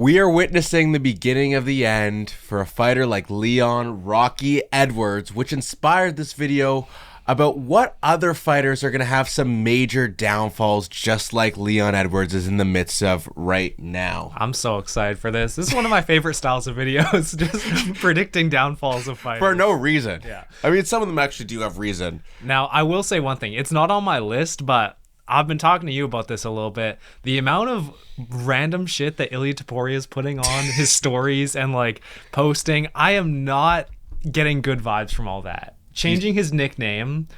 We are witnessing the beginning of the end for a fighter like Leon Rocky Edwards, which inspired this video about what other fighters are going to have some major downfalls just like Leon Edwards is in the midst of right now. I'm so excited for this. This is one of my favorite styles of videos, just predicting downfalls of fighters. For no reason. Yeah. I mean, some of them actually do have reason. Now, I will say one thing. It's not on my list, but I've been talking to you about this a little bit. The amount of random shit that Ilia Topuria is putting on his stories and like posting, I am not getting good vibes from all that. Changing his nickname,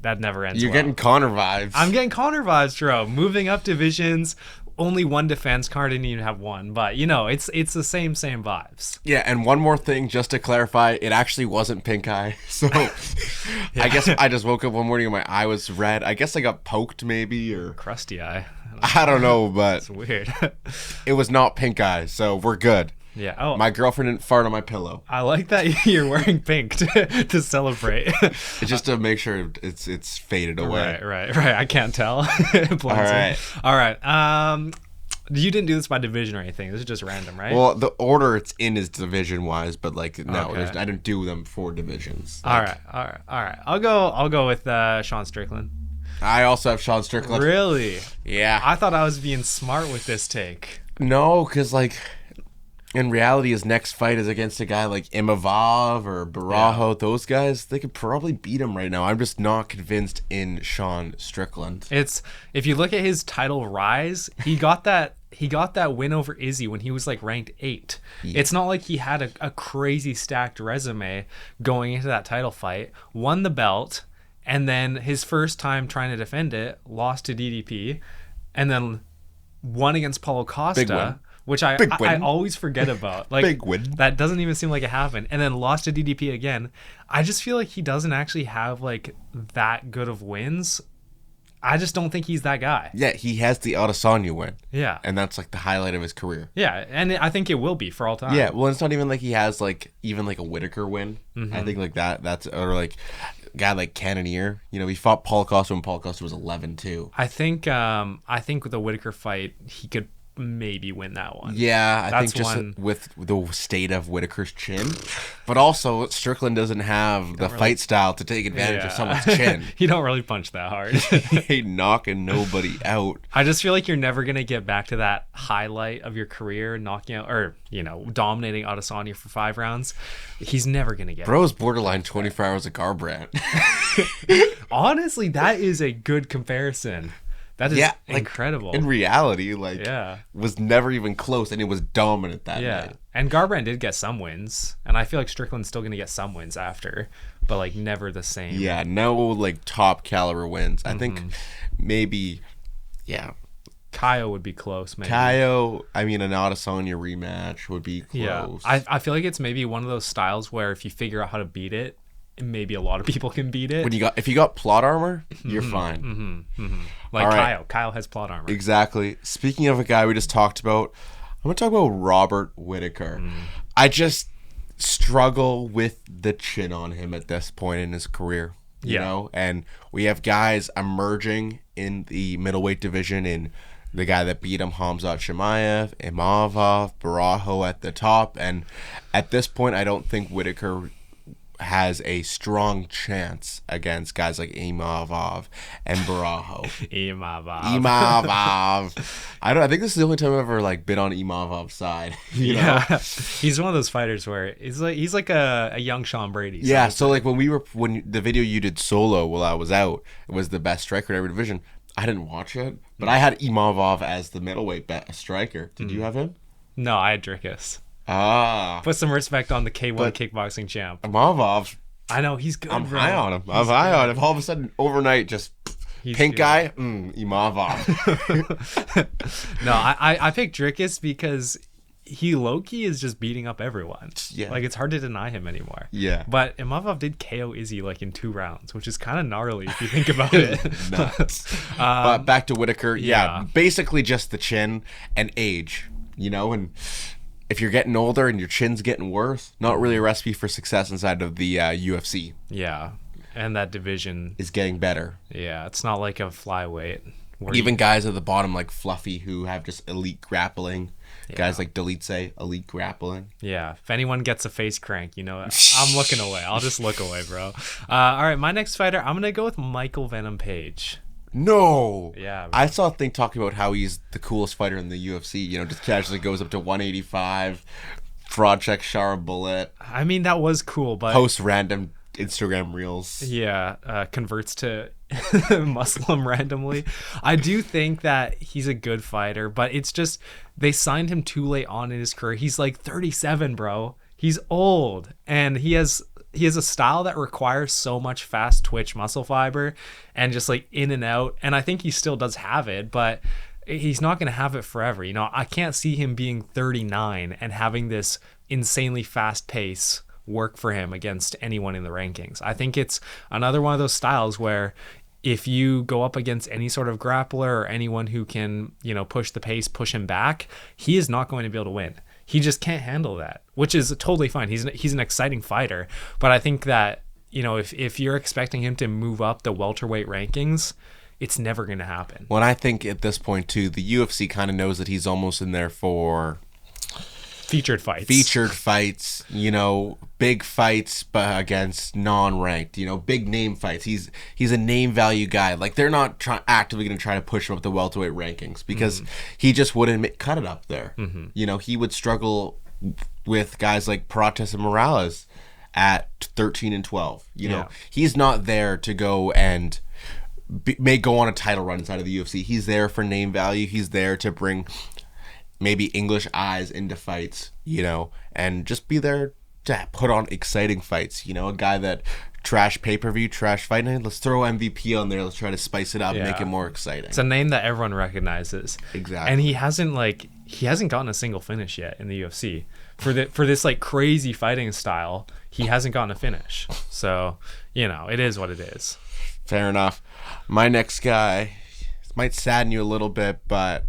that never ends. You're well. getting Connor vibes. I'm getting Connor vibes, bro. Moving up divisions, only one defense card, didn't even have one, but you know, it's the same vibes. Yeah, and one more thing, just to clarify, it actually wasn't pink eye. So I guess I just woke up one morning and my eye was red. I guess I got poked maybe, or Crusty eye. I don't know, but It's weird. it was not pink eye, so we're good. Yeah. Oh, My girlfriend didn't fart on my pillow. I like that you're wearing pink to celebrate. It's just to make sure it's faded away. Right. I can't tell. It blends in. All right. You didn't do this by division or anything. This is just random, right? Well, the order it's in is division wise, but like no, Okay. I didn't do them for divisions. All Like, right. I'll go with Sean Strickland. I also have Sean Strickland. Really? Yeah. I thought I was being smart with this take. No, because like in reality, his next fight is against a guy like Imavov or Barajo. Yeah. Those guys, they could probably beat him right now. I'm just not convinced in Sean Strickland. It's if you look at his title rise, he got that win over Izzy when he was like ranked 8. Yeah. It's not like he had a crazy stacked resume going into that title fight. Won the belt, and then his first time trying to defend it, lost to DDP, and then won against Paulo Costa. Which I always forget about. Like, Big win. That doesn't even seem like it happened. And then lost to DDP again. I just feel like he doesn't actually have like that good of wins. I just don't think he's that guy. Yeah, he has the Adesanya win. Yeah. And that's like the highlight of his career. Yeah, and I think it will be for all time. Yeah, well, it's not even like he has like even like a Whitaker win. Mm-hmm. I think like that's or like a guy like Cannonier. You know, he fought Paulo Costa when Paulo Costa was 11-2. I think with the Whitaker fight, he could maybe win that one. Yeah, I think just one with the state of Whitaker's chin, but also Strickland doesn't have the fight style to take advantage of someone's chin. He don't really punch that hard. He ain't knocking nobody out. I just feel like you're never gonna get back to that highlight of your career, knocking out or dominating Adesanya for 5 rounds. He's never gonna get. Bro's borderline 24 hours of Garbrandt. Honestly, that is a good comparison. That is incredible. In reality, was never even close, and it was dominant that night. And Garbrandt did get some wins, and I feel like Strickland's still going to get some wins after, but like never the same. Yeah, no like top caliber wins. I think maybe, Kaio would be close, maybe. Kaio, I mean, an Adesanya rematch would be close. Yeah, I feel like it's maybe one of those styles where if you figure out how to beat it, maybe a lot of people can beat it. If you got plot armor, you're fine. Like right. Kyle has plot armor. Exactly. Speaking of a guy we just talked about, I'm gonna talk about Robert Whitaker. I just struggle with the chin on him at this point in his career. You know, and we have guys emerging in the middleweight division in the guy that beat him, Khamzat Chimaev, Imavov, Barajo at the top, and at this point, I don't think Whitaker has a strong chance against guys like Imavov and Barajo. Imavov. I think this is the only time I've ever like been on Imavov's side. You know? He's one of those fighters where he's like a young Sean Brady. Yeah, so like when the video you did solo while I was out, it was the best striker in every division. I didn't watch it, but I had Imavov as the middleweight striker. Did you have him? No, I had Drickus. Put some respect on the K1 kickboxing champ. Imavov. I know he's good. I'm high on him. I'm high on him. All of a sudden, overnight, just pink guy. Imavov. No, I picked Drickus because he low-key is just beating up everyone. Yeah, like it's hard to deny him anymore. Yeah, but Imavov did KO Izzy like in 2 rounds, which is kind of gnarly if you think about it. Nuts. But back to Whitaker. Yeah, basically just the chin and age. You know, and if you're getting older and your chin's getting worse, not really a recipe for success inside of the UFC. Yeah, and that division is getting better. Yeah, it's not like a flyweight. Even guys at the bottom like Fluffy who have just elite grappling Guys like Delitse, Elite Grappling. Yeah. If anyone gets a face crank, I'm looking away. I'll just look away, bro. All right. My next fighter, I'm going to go with Michael Venom Page. No. Yeah. Bro. I saw a thing talking about how he's the coolest fighter in the UFC. Just casually goes up to 185, fraud check Shara Bullet. I mean, that was cool, but post random Instagram reels. Yeah, converts to Muslim randomly. I do think that he's a good fighter, but it's just they signed him too late on in his career. He's like 37, bro. He's old, and he has a style that requires so much fast twitch muscle fiber and just like in and out. And I think he still does have it, but he's not going to have it forever. I can't see him being 39 and having this insanely fast pace work for him against anyone in the rankings. I think it's another one of those styles where if you go up against any sort of grappler or anyone who can, push the pace, push him back, he is not going to be able to win. He just can't handle that, which is totally fine. He's an exciting fighter, but I think that, if you're expecting him to move up the welterweight rankings, it's never going to happen. Well, I think at this point too, the UFC kind of knows that he's almost in there for featured fights, big fights, but against non-ranked, big name fights. He's a name value guy. Like, they're not actively going to try to push him up the welterweight rankings because he just wouldn't cut it up there. He would struggle with guys like Prates and Morales at 13 and 12. He's not there to go and may go on a title run inside of the UFC. He's there for name value. He's there to bring maybe English eyes into fights, and just be there to put on exciting fights. A guy that trash pay-per-view, trash fight night, let's throw MVP on there. Let's try to spice it up and make it more exciting. It's a name that everyone recognizes. Exactly. And he hasn't gotten a single finish yet in the UFC. For this like crazy fighting style, he hasn't gotten a finish. So, it is what it is. Fair enough. My next guy might sadden you a little bit, but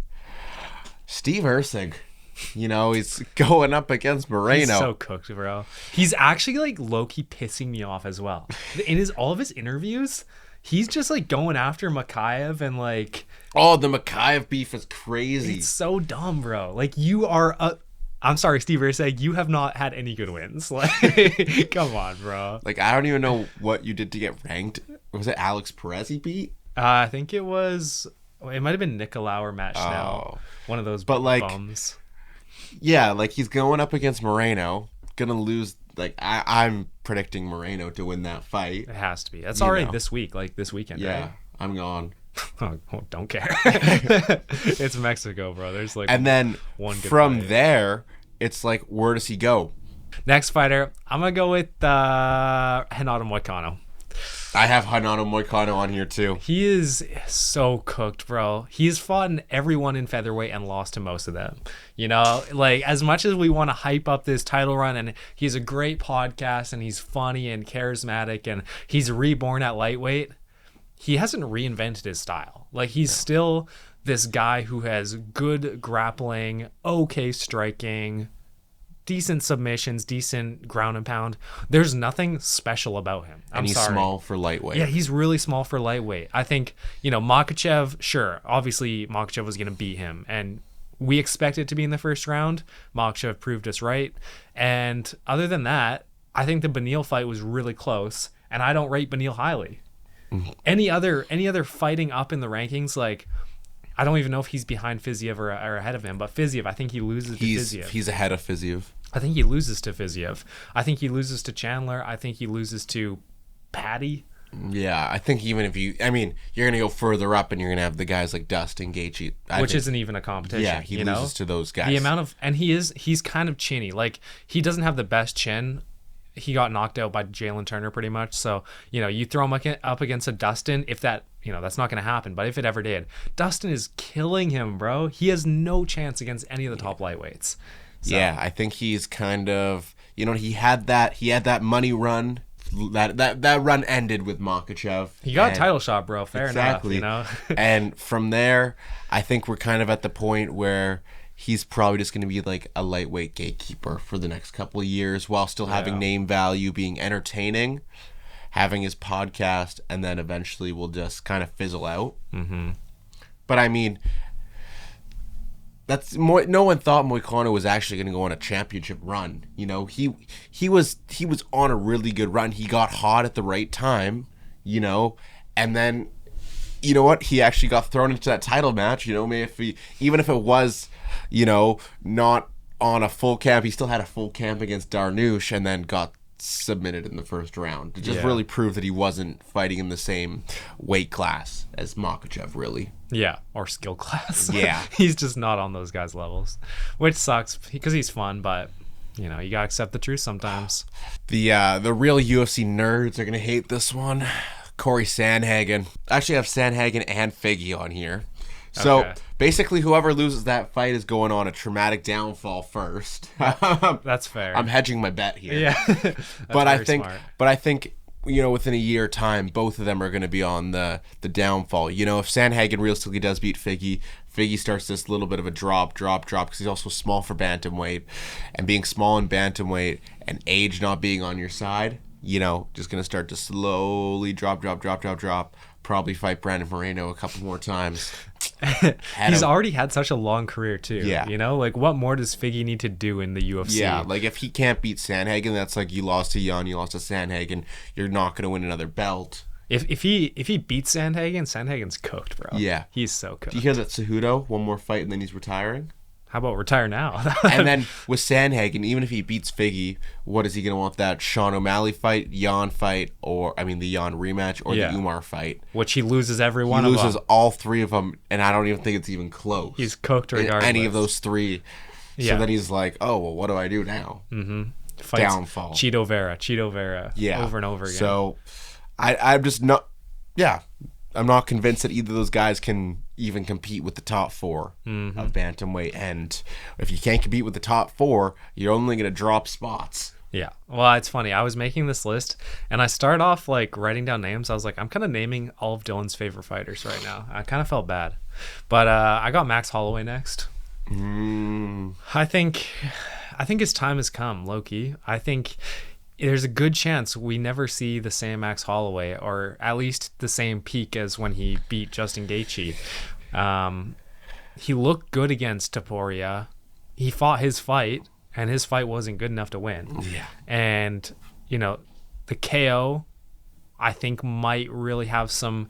Steve Erceg, he's going up against Moreno. He's so cooked, bro. He's actually like low-key pissing me off as well. In all of his interviews, he's just like going after Makayev and like... Oh, the Makayev beef is crazy. It's so dumb, bro. Like, I'm sorry, Steve Erceg, you have not had any good wins. Like, come on, bro. Like, I don't even know what you did to get ranked. Was it Alex Perez he beat? I think it was... It might have been Nicolau or Matt Schnell. One of those bums. Yeah, like he's going up against Moreno. Gonna lose. Like I'm predicting Moreno to win that fight. It has to be. That's already this week, like this weekend, yeah, right? I'm gone. Oh, don't care. It's Mexico, bro. There's like and then one good from fight. there, it's like, where does he go? Next fighter, I'm gonna go with Renato Moicano. I have Renato Moicano on here too. He is so cooked, bro. He's fought everyone in featherweight and lost to most of them. Like, as much as we want to hype up this title run, and he's a great podcast and he's funny and charismatic and he's reborn at lightweight, he hasn't reinvented his style. Like, he's still this guy who has good grappling, okay striking, decent submissions, decent ground and pound. There's nothing special about him. And he's small for lightweight. Yeah, he's really small for lightweight. I think, Makhachev, sure, obviously Makhachev was going to beat him, and we expected to be in the first round. Makhachev proved us right. And other than that, I think the Beneil fight was really close, and I don't rate Beneil highly. Any other fighting up in the rankings, like, I don't even know if he's behind Fiziev or ahead of him, but Fiziev, I think he loses to Fiziev. He's ahead of Fiziev. I think he loses to Fiziev. I think he loses to Chandler. I think he loses to Patty. Yeah, I think even if you're going to go further up and you're going to have the guys like Dustin Gaethje. Which isn't even a competition. Yeah, he loses to those guys. The amount of, and he's kind of chinny. Like, he doesn't have the best chin. He got knocked out by Jalen Turner pretty much. So, you throw him up against a Dustin, if that, that's not going to happen. But if it ever did, Dustin is killing him, bro. He has no chance against any of the top lightweights. So. Yeah, I think he's kind of, he had that money run. That run ended with Makhachev. He got a title shot, bro. Fair enough, And from there, I think we're kind of at the point where he's probably just going to be like a lightweight gatekeeper for the next couple of years while still having name value, being entertaining, having his podcast, and then eventually will just kind of fizzle out. Mm-hmm. But that's more. No one thought Moicano was actually going to go on a championship run. You know, he was on a really good run. He got hot at the right time. You know, and then, you know what? He actually got thrown into that title match. You know, even if it was, you know, not on a full camp, he still had a full camp against Darnoush, and then got submitted in the first round. It just really proved that he wasn't fighting in the same weight class as Makhachev, really. Yeah, or skill class. Yeah. He's just not on those guys' levels, which sucks because he's fun, but you know, you gotta accept the truth sometimes. The real UFC nerds are gonna hate this one. Corey Sandhagen. I actually have Sandhagen and Figgy on here. So basically, whoever loses that fight is going on a traumatic downfall first. That's fair. I'm hedging my bet here. Yeah, but I think, you know, within a year time, both of them are going to be on the downfall. You know, if Sandhagen realistically does beat Figgy, Figgy starts this little bit of a drop because he's also small for bantamweight, and being small in bantamweight and age not being on your side, you know, just going to start to slowly drop. Probably fight Brandon Moreno a couple more times. He's already had such a long career too. Yeah. You know, like what more does Figgy need to do in the UFC? Yeah, like if he can't beat Sandhagen, that's like you lost to Jan, you lost to Sandhagen. You're not going to win another belt. If he beats Sandhagen's cooked, bro. Yeah. He's so cooked. Do you hear that Cejudo, one more fight and then he's retiring? How about retire now? And then with Sandhagen, even if he beats Figgy, what is he going to want? That Sean O'Malley fight, Jan fight, the Jan rematch, or the Umar fight? Which he loses every one of them. He loses all three of them, and I don't even think it's even close. He's cooked regardless. Any of those three. Yeah. So then he's like, oh, well, what do I do now? Mm-hmm. Downfall. Cheeto Vera. Yeah. Over and over again. So I'm just not... Yeah. I'm not convinced that either of those guys can even compete with the top four of bantamweight. And if you can't compete with the top four, you're only going to drop spots. Yeah. Well, it's funny. I was making this list and I started off like writing down names. I was like, I'm kind of naming all of Dylan's favorite fighters right now. I kind of felt bad. But I got Max Holloway next. I think his time has come, low-key. I think there's a good chance we never see the same Max Holloway, or at least the same peak as when he beat Justin Gaethje. He looked good against Topuria. He fought his fight, and his fight wasn't good enough to win. Yeah. And, you know, the KO, I think, might really have some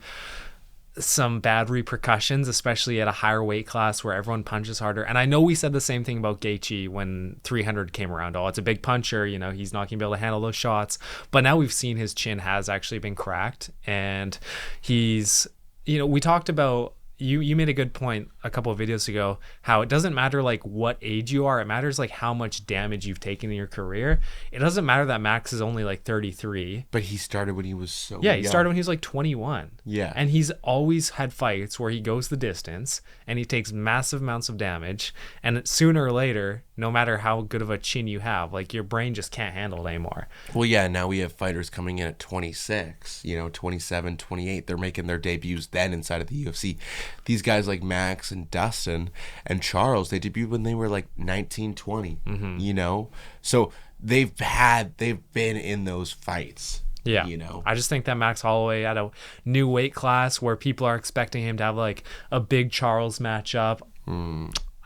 bad repercussions, especially at a higher weight class where everyone punches harder. And I know we said the same thing about Gaethje when 300 came around. Oh, it's a big puncher, you know, he's not going to be able to handle those shots. But now we've seen his chin has actually been cracked, and he's, you know, we talked about, you made a good point a couple of videos ago, how it doesn't matter like what age you are, it matters like how much damage you've taken in your career. It doesn't matter that Max is only like 33, but he started when he was so young. He started when he was like 21. Yeah. And he's always had fights where he goes the distance and he takes massive amounts of damage, and sooner or later, no matter how good of a chin you have, like your brain just can't handle it anymore. Well, yeah, now we have fighters coming in at 26, you know, 27, 28. They're making their debuts then inside of the UFC. These guys like Max and Dustin and Charles, they debuted when they were like 19, 20, you know? So they've been in those fights. Yeah. You know? I just think that Max Holloway at a new weight class where people are expecting him to have like a big Charles matchup.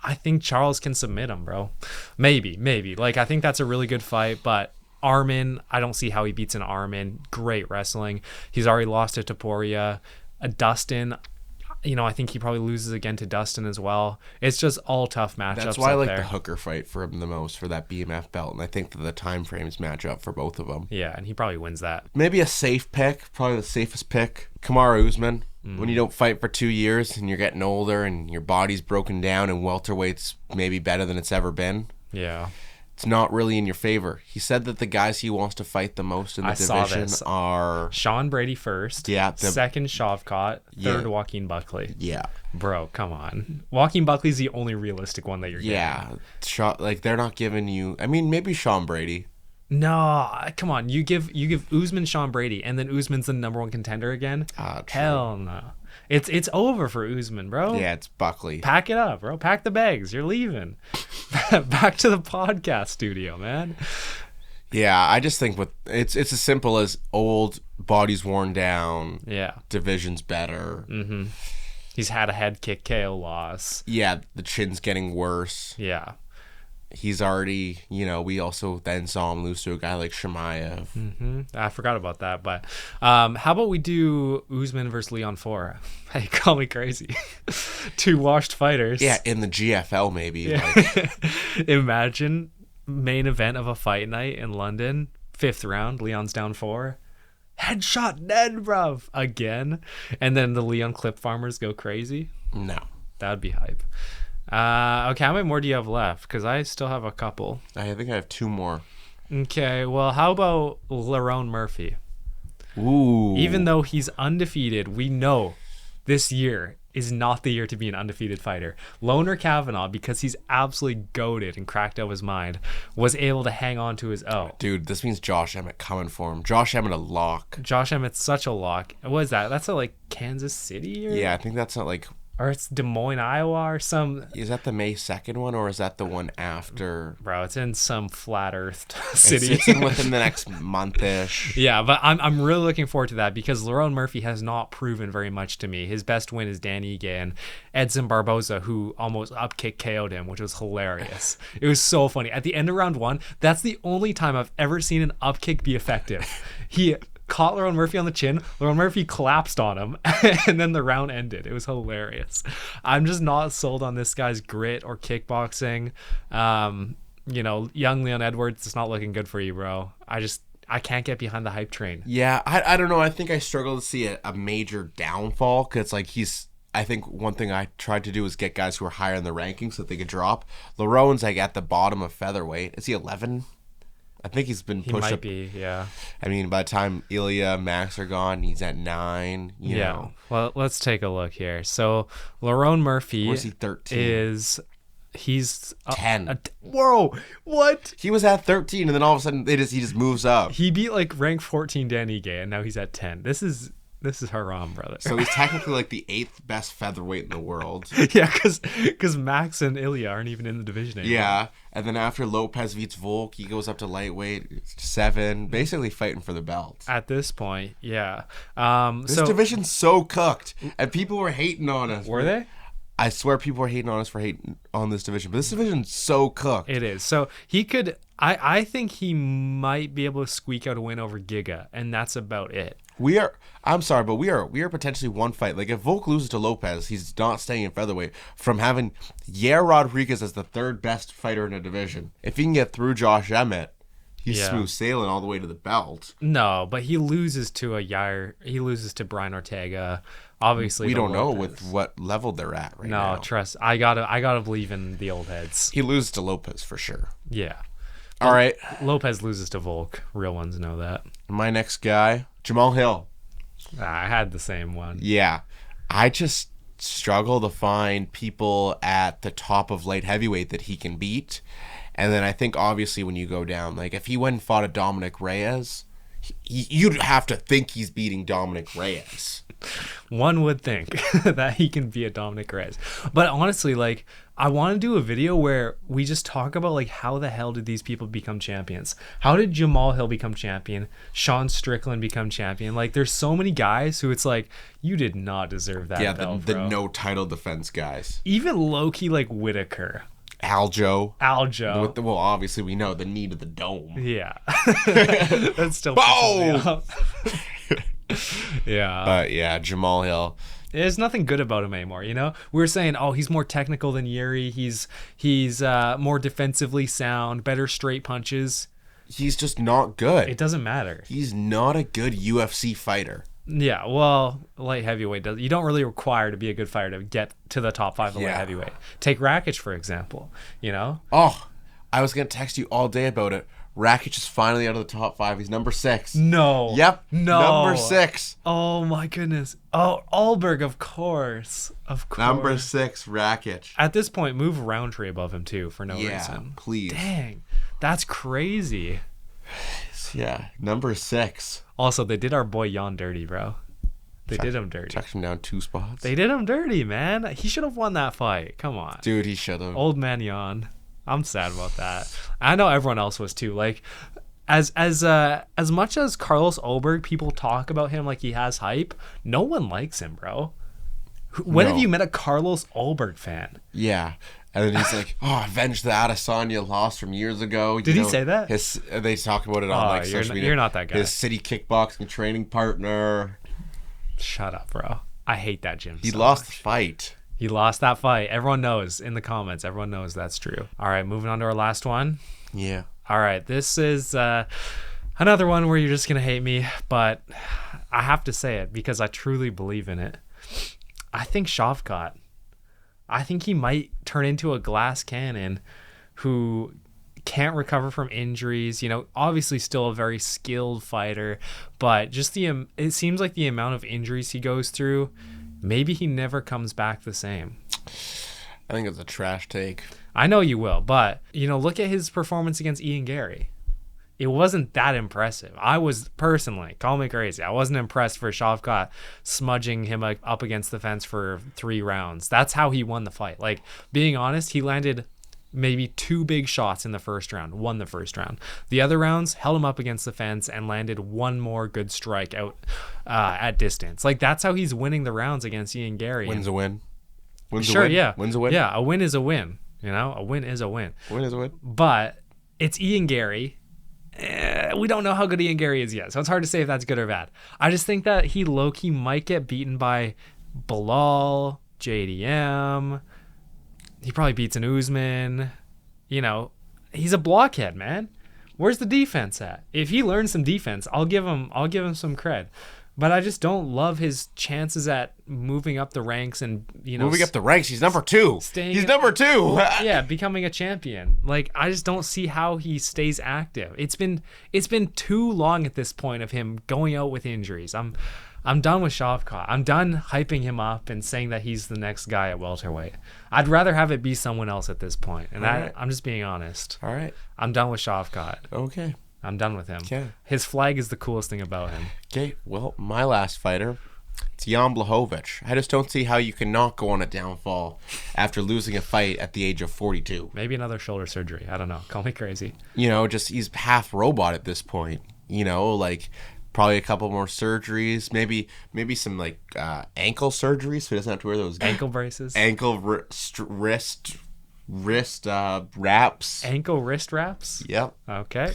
I think Charles can submit him, bro. Maybe. Like, I think that's a really good fight, but Armin, I don't see how he beats an Armin. Great wrestling. He's already lost to Topuria. Dustin, you know, I think he probably loses again to Dustin as well. It's just all tough matchups. That's why I like there. the Hooker fight for him the most, for that BMF belt, and I think that the time frames match up for both of them. Yeah, and he probably wins that. Maybe a safe pick, probably the safest pick, Kamaru Usman. When you don't fight for 2 years and you're getting older and your body's broken down and welterweight's maybe better than it's ever been. Yeah. It's not really in your favor. He said that the guys he wants to fight the most in the division are Sean Brady first. Yeah. Second, Shavkat. Third, Joaquin Buckley. Yeah. Bro, come on. Joaquin Buckley's the only realistic one that you're getting. Yeah. Like, they're not giving you... I mean, maybe Sean Brady. No, come on. You give Usman Sean Brady, and then Usman's the number one contender again? Hell no. It's over for Usman, bro. Yeah, it's Buckley. Pack it up, bro. Pack the bags. You're leaving. Back to the podcast studio, man. Yeah, I just think it's as simple as old, body's worn down. Yeah. Division's better. He's had a head kick KO loss. Yeah, the chin's getting worse. Yeah. He's already, we also then saw him lose to a guy like Chimaev. Mm-hmm. I forgot about that. But how about we do Usman versus Leon Fora? Hey, call me crazy. 2 washed fighters. Yeah, in the GFL maybe. Yeah. Like. Imagine main event of a fight night in London. 5th round, Leon's down 4. Headshot dead, bruv. Again. And then the Leon clip farmers go crazy. No. That would be hype. Okay, how many more do you have left? Because I still have a couple. I think I have 2 more. Okay, well, how about Lerone Murphy? Ooh. Even though he's undefeated, we know this year is not the year to be an undefeated fighter. Loner Kavanaugh, because he's absolutely goated and cracked out his mind, was able to hang on to his O. Dude, this means Josh Emmett coming for him. Josh Emmett a lock. Josh Emmett's such a lock. What is that? That's at like Kansas City? Yeah, I think that's not like... Or it's Des Moines, Iowa or some... Is that the May 2nd one or is that the one after? Bro, it's in some flat earthed city. It's in within the next month-ish. Yeah, but I'm really looking forward to that because Lerone Murphy has not proven very much to me. His best win is Dan Ige and Edson Barboza, who almost upkick KO'd him, which was hilarious. It was so funny. At the end of round 1, that's the only time I've ever seen an upkick be effective. He caught Lerone Murphy on the chin. Lerone Murphy collapsed on him, and then the round ended. It was hilarious. I'm just not sold on this guy's grit or kickboxing. Young Leon Edwards, it's not looking good for you, bro. I can't get behind the hype train. Yeah, I don't know. I think I struggle to see a major downfall because like I think one thing I tried to do is get guys who are higher in the rankings so that they could drop. Lerone's like at the bottom of featherweight. Is he 11? I think he's been pushed up. He might be, yeah. I mean, by the time Ilya, Max are gone, he's at 9. You know. Well, let's take a look here. So, Lerone Murphy Where's he 13? He's 10. Whoa, what? He was at 13, and then all of a sudden he just moves up. He beat like rank 14 Dan Ige, and now he's at 10. This is haram, brother. So he's technically like the 8th best featherweight in the world. Yeah, because Max and Ilya aren't even in the division anymore. Yeah, and then after Lopez beats Volk, he goes up to lightweight, 7, basically fighting for the belt. At this point, yeah. This division's so cooked, and people were hating on us. Were they? I swear people were hating on us for hating on this division, but this division's so cooked. It is. So he could... I think he might be able to squeak out a win over Giga, and that's about it. I'm sorry, but we are potentially one fight. Like if Volk loses to Lopez, he's not staying in featherweight. From having Yair Rodriguez as the 3rd best fighter in a division, if he can get through Josh Emmett, he's smooth sailing all the way to the belt. No, but he loses to Yair. He loses to Brian Ortega. Obviously, we don't know with what level they're at right now. No, trust. I gotta believe in the old heads. He loses to Lopez for sure. Yeah. All right. Lopez loses to Volk. Real ones know that. My next guy, Jamal Hill. I had the same one. Yeah. I just struggle to find people at the top of light heavyweight that he can beat. And then I think obviously when you go down, like if he went and fought a Dominic Reyes, you'd have to think he's beating Dominic Reyes. One would think that he can be a Dominic Reyes. But honestly, like, I want to do a video where we just talk about, like, how the hell did these people become champions? How did Jamal Hill become champion? Sean Strickland become champion? Like, there's so many guys who it's like, you did not deserve that belt, the bro. no title defense guys. Even low-key, like, Whitaker. Aljo. Well, obviously we know the need of the dome. Yeah. That's still pisses me off. Yeah. But yeah, Jamal Hill. There's nothing good about him anymore, you know? We were saying, oh, he's more technical than Yuri. He's more defensively sound, better straight punches. He's just not good. It doesn't matter. He's not a good UFC fighter. Yeah, well, light heavyweight does. You don't really require to be a good fighter to get to the top 5 of light heavyweight. Take Rakic, for example, you know? Oh, I was going to text you all day about it. Rakic is finally out of the top 5. He's number 6. No. Yep. No. Number 6. Oh, my goodness. Oh, Alberg, of course. Of course. Number 6, Rakic. At this point, move Roundtree above him, too, for no reason. Please. Dang. That's crazy. Yeah. Number 6. Also, they did our boy Jan dirty, bro. They did him dirty. Checked him down 2 spots. They did him dirty, man. He should have won that fight. Come on. Dude, he should have. Old man Jan. I'm sad about that. I know everyone else was too. Like, as much as Carlos Ulberg, people talk about him like he has hype, no one likes him, bro. When have you met a Carlos Ulberg fan? Yeah. And then he's like, "Oh, avenge the Adesanya loss from years ago." Did he say that? They talk about it on social media. You're not that guy. His city kickboxing training partner. Shut up, bro. I hate that gym. He lost the fight. He lost that fight. Everyone knows in the comments. Everyone knows that's true. All right, moving on to our last one. Yeah. All right, this is another one where you're just gonna hate me, but I have to say it because I truly believe in it. I think Shavkat. I think he might turn into a glass cannon who can't recover from injuries. You know, obviously still a very skilled fighter, but just it seems like the amount of injuries he goes through, maybe he never comes back the same. I think it's a trash take. I know you will, but, you know, look at his performance against Ian Gary. It wasn't that impressive. I was personally, call me crazy, I wasn't impressed for Shavkat smudging him up against the fence for 3 rounds. That's how he won the fight. Like, being honest, he landed maybe 2 big shots in the first round, won the first round. The other rounds held him up against the fence and landed 1 more good strike out at distance. Like, that's how he's winning the rounds against Ian Gary. Win's a win. Win's sure, a win. yeah. Win's a win. Yeah, a win is a win. You know, a win is a win. Win is a win. But it's Ian Gary. We don't know how good Ian Gary is yet, so it's hard to say if that's good or bad. I just think that he low-key might get beaten by Bilal, JDM. He probably beats an Usman. You know, he's a blockhead, man. Where's the defense at? If he learns some defense, I'll give him some cred. But I just don't love his chances at moving up the ranks and, you know, moving up the ranks. He's number 2. He's number 2. Yeah, becoming a champion. Like, I just don't see how he stays active. It's been too long at this point of him going out with injuries. I'm done with Shavkat. I'm done hyping him up and saying that he's the next guy at welterweight. I'd rather have it be someone else at this point. And right. I'm just being honest. All right. I'm done with Shavkat. Okay. I'm done with him. Okay. His flag is the coolest thing about him. Okay. Well, my last fighter, it's Jan Blachowicz. I just don't see how you can not go on a downfall after losing a fight at the age of 42. Maybe another shoulder surgery. I don't know. Call me crazy. You know, just he's half robot at this point. You know, like probably a couple more surgeries, maybe some like ankle surgery, so he doesn't have to wear those ankle braces, wrist wraps, ankle wrist wraps. Yep. Okay.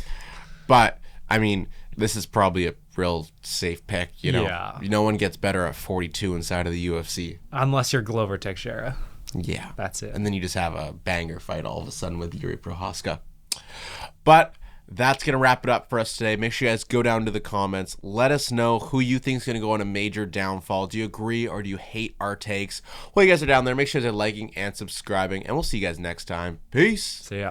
But I mean, this is probably a real safe pick. You know, yeah. No one gets better at 42 inside of the UFC unless you're Glover Teixeira. Yeah, that's it. And then you just have a banger fight all of a sudden with Yuri Prochazka. But that's going to wrap it up for us today. Make sure you guys go down to the comments. Let us know who you think is going to go on a major downfall. Do you agree or do you hate our takes? While you guys are down there, make sure you're liking and subscribing. And we'll see you guys next time. Peace. See ya.